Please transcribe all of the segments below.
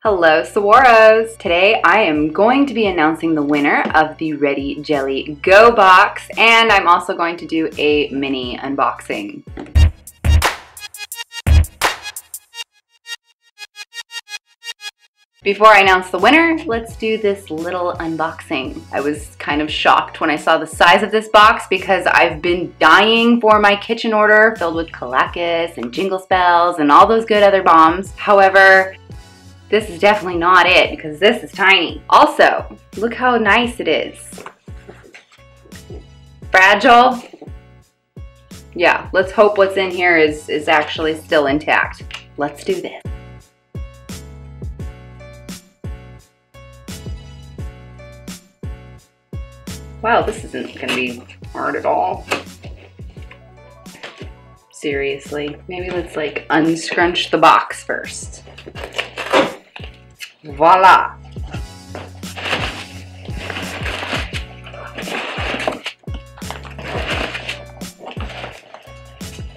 Hello Saguaros! Today I am going to be announcing the winner of the Ready Jelly Go box, and I'm also going to do a mini unboxing. Before I announce the winner, let's do this little unboxing. I was kind of shocked when I saw the size of this box because I've been dying for my kitchen order filled with Kalakis and Jingle Spells and all those good other bombs. However, this is definitely not it because this is tiny. Also, look how nice it is. Fragile. Yeah, let's hope what's in here is actually still intact. Let's do this. Wow, this isn't gonna be hard at all. Seriously, maybe let's like unscrunch the box first. Voila!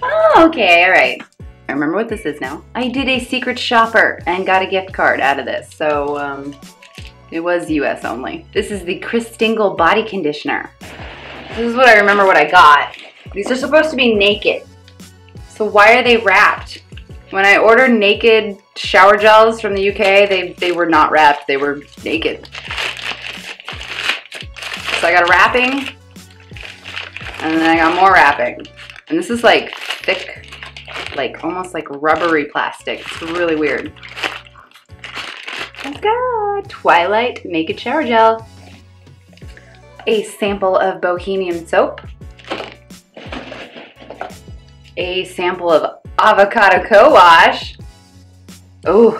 Oh, okay, all right. I remember what this is now. I did a secret shopper and got a gift card out of this, so it was US only. This is the Christingle body conditioner. This is what I remember what I got. These are supposed to be naked. So why are they wrapped? When I ordered naked shower gels from the UK, they were not wrapped, they were naked. So I got a wrapping, and then I got more wrapping. And this is like thick, like almost like rubbery plastic. It's really weird. Let's go! Twilight Naked Shower Gel. A sample of Bohemian soap. A sample of avocado co-wash. Ooh.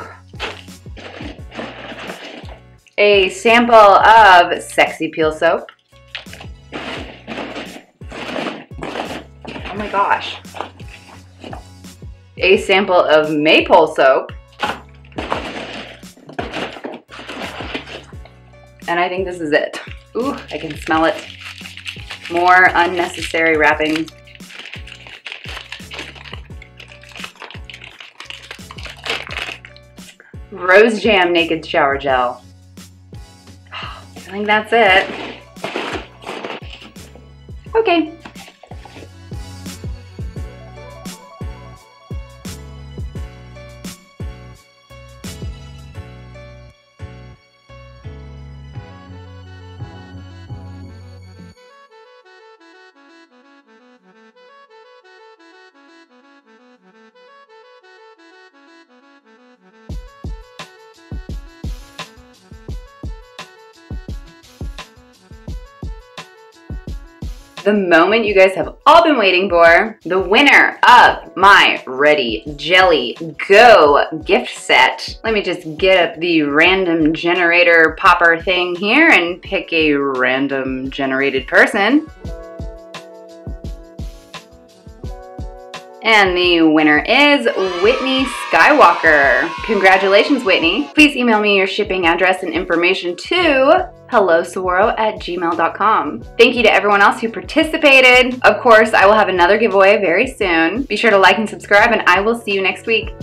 A sample of Sexy Peel soap. Oh my gosh. A sample of Maypole soap. And I think this is it. Ooh, I can smell it. More unnecessary wrapping. Rose Jam Naked Shower Gel. I think that's it. Okay. The moment you guys have all been waiting for, the winner of my Ready Jelly Go gift set. Let me just get up the random generator popper thing here and pick a random generated person. And the winner is Whitney Skywalker. Congratulations, Whitney. Please email me your shipping address and information to HelloSaguaro@gmail.com. Thank you to everyone else who participated. Of course, I will have another giveaway very soon. Be sure to like and subscribe, and I will see you next week.